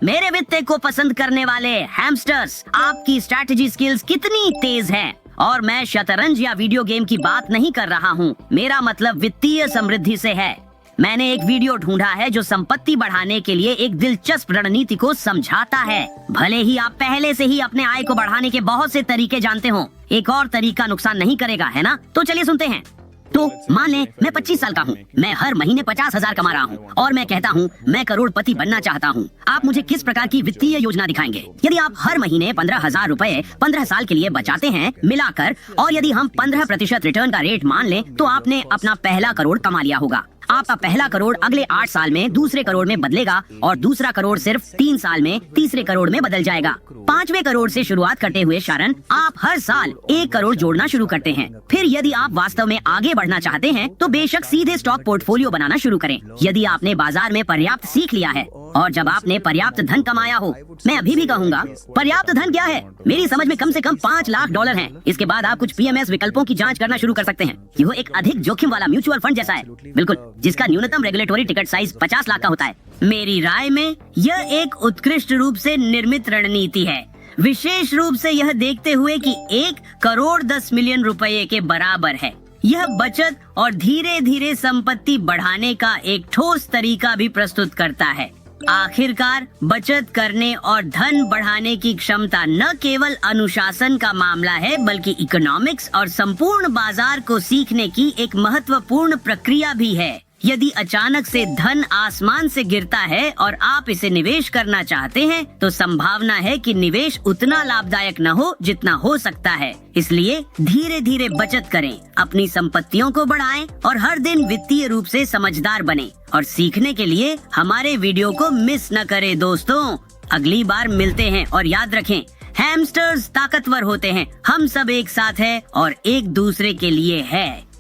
मेरे वित्त को पसंद करने वाले हैमस्टर्स, आपकी स्ट्रैटेजी स्किल्स कितनी तेज है। और मैं शतरंज या वीडियो गेम की बात नहीं कर रहा हूँ, मेरा मतलब वित्तीय समृद्धि से है। मैंने एक वीडियो ढूंढा है जो संपत्ति बढ़ाने के लिए एक दिलचस्प रणनीति को समझाता है। भले ही आप पहले से ही अपने आय को बढ़ाने के बहुत से तरीके जानते हो, एक और तरीका नुकसान नहीं करेगा, है ना? तो चलिए सुनते हैं। तो मान लें मैं 25 साल का हूँ, मैं हर महीने 50,000 कमा रहा हूँ और मैं कहता हूँ मैं करोड़पति बनना चाहता हूँ। आप मुझे किस प्रकार की वित्तीय योजना दिखाएंगे? यदि आप हर महीने 15,000 रुपए 15 साल के लिए बचाते हैं मिलाकर, और यदि हम 15% रिटर्न का रेट मान लें, तो आपने अपना पहला करोड़ कमा लिया होगा। आपका पहला करोड़ अगले 8 साल में दूसरे करोड़ में बदलेगा और दूसरा करोड़ सिर्फ 3 साल में तीसरे करोड़ में बदल जाएगा। 5वें करोड़ से शुरुआत करते हुए शारन, आप हर साल 1 करोड़ जोड़ना शुरू करते हैं। फिर यदि आप वास्तव में आगे बढ़ना चाहते हैं तो बेशक सीधे स्टॉक पोर्टफोलियो बनाना शुरू करें। यदि आपने बाजार में पर्याप्त सीख लिया है और जब आपने पर्याप्त धन कमाया हो, मैं अभी भी कहूँगा पर्याप्त धन क्या है? मेरी समझ में कम से कम $5 लाख है। इसके बाद आप कुछ PMS विकल्पों की जांच करना शुरू कर सकते हैं। यह एक अधिक जोखिम वाला म्यूचुअल फंड जैसा है, बिल्कुल, जिसका न्यूनतम रेगुलेटरी टिकट साइज 50 लाख का होता है। मेरी राय में यह एक उत्कृष्ट रूप से निर्मित रणनीति है, विशेष रूप से यह देखते हुए कि 1 करोड़ 10 मिलियन रुपए के बराबर है। यह बचत और धीरे धीरे संपत्ति बढ़ाने का एक ठोस तरीका भी प्रस्तुत करता है। आखिरकार बचत करने और धन बढ़ाने की क्षमता न केवल अनुशासन का मामला है, बल्कि इकोनॉमिक्स और संपूर्ण बाजार को सीखने की एक महत्वपूर्ण प्रक्रिया भी है। यदि अचानक से धन आसमान से गिरता है और आप इसे निवेश करना चाहते हैं, तो संभावना है कि निवेश उतना लाभदायक न हो जितना हो सकता है। इसलिए धीरे धीरे बचत करें, अपनी संपत्तियों को बढ़ाएं और हर दिन वित्तीय रूप से समझदार बनें। और सीखने के लिए हमारे वीडियो को मिस न करें दोस्तों। अगली बार मिलते हैं और याद रखें, हैमस्टर्स ताकतवर होते हैं, हम सब एक साथ हैं और एक दूसरे के लिए है।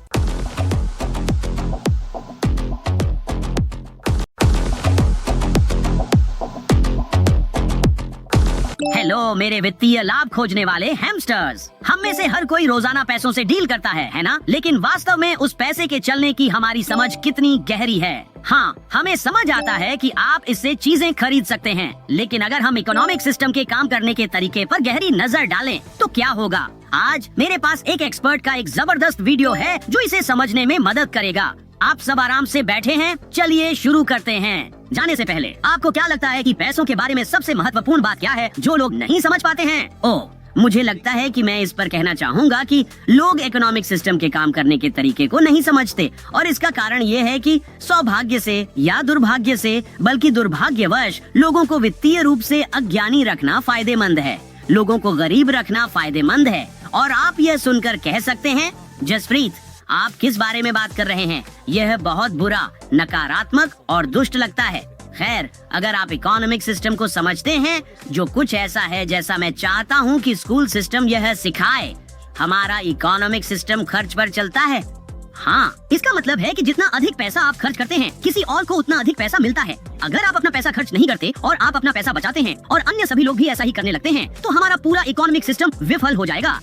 हेलो मेरे वित्तीय लाभ खोजने वाले हैमस्टर्स, हम में से हर कोई रोजाना पैसों से डील करता है ना? लेकिन वास्तव में उस पैसे के चलने की हमारी समझ कितनी गहरी है? हाँ, हमें समझ आता है कि आप इससे चीजें खरीद सकते हैं, लेकिन अगर हम इकोनॉमिक सिस्टम के काम करने के तरीके पर गहरी नजर डालें तो क्या होगा? आज मेरे पास एक एक्सपर्ट का एक जबरदस्त वीडियो है जो इसे समझने में मदद करेगा। आप सब आराम से बैठे हैं, चलिए शुरू करते हैं। जाने से पहले आपको क्या लगता है कि पैसों के बारे में सबसे महत्वपूर्ण बात क्या है जो लोग नहीं समझ पाते हैं? ओह, मुझे लगता है कि मैं इस पर कहना चाहूँगा कि लोग इकोनॉमिक सिस्टम के काम करने के तरीके को नहीं समझते, और इसका कारण ये है कि सौभाग्य से या दुर्भाग्य से, बल्कि दुर्भाग्यवश, लोगों को वित्तीय रूप से अज्ञानी रखना फायदेमंद है, लोगों को गरीब रखना फायदेमंद है। और आप यह सुनकर कह सकते हैं, जसप्रीत आप किस बारे में बात कर रहे हैं? यह बहुत बुरा, नकारात्मक और दुष्ट लगता है। खैर, अगर आप इकोनॉमिक सिस्टम को समझते हैं, जो कुछ ऐसा है जैसा मैं चाहता हूँ कि स्कूल सिस्टम यह सिखाए, हमारा इकोनॉमिक सिस्टम खर्च पर चलता है। हाँ, इसका मतलब है कि जितना अधिक पैसा आप खर्च करते हैं, किसी और को उतना अधिक पैसा मिलता है। अगर आप अपना पैसा खर्च नहीं करते और आप अपना पैसा बचाते हैं और अन्य सभी लोग भी ऐसा ही करने लगते हैं, तो हमारा पूरा इकोनॉमिक सिस्टम विफल हो जाएगा।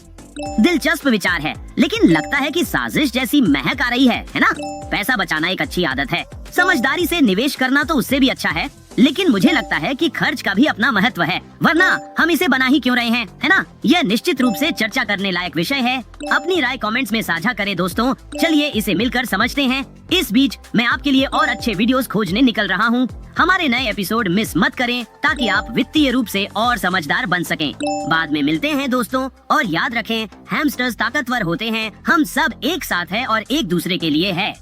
दिलचस्प विचार है, लेकिन लगता है कि साजिश जैसी महक आ रही है ना? पैसा बचाना एक अच्छी आदत है, समझदारी से निवेश करना तो उससे भी अच्छा है, लेकिन मुझे लगता है कि खर्च का भी अपना महत्व है, वरना हम इसे बना ही क्यों रहे हैं, है ना? यह निश्चित रूप से चर्चा करने लायक विषय है। अपनी राय कमेंट्स में साझा करें दोस्तों। चलिए इसे मिलकर समझते हैं। इस बीच मैं आपके लिए और अच्छे वीडियोस खोजने निकल रहा हूँ। हमारे नए एपिसोड मिस मत करें ताकि आप वित्तीय रूप से और समझदार बन सकें। बाद में मिलते हैं दोस्तों, और याद रखें, हैमस्टर्स ताकतवर होते हैं, हम सब एक साथ हैं और एक दूसरे के लिए है।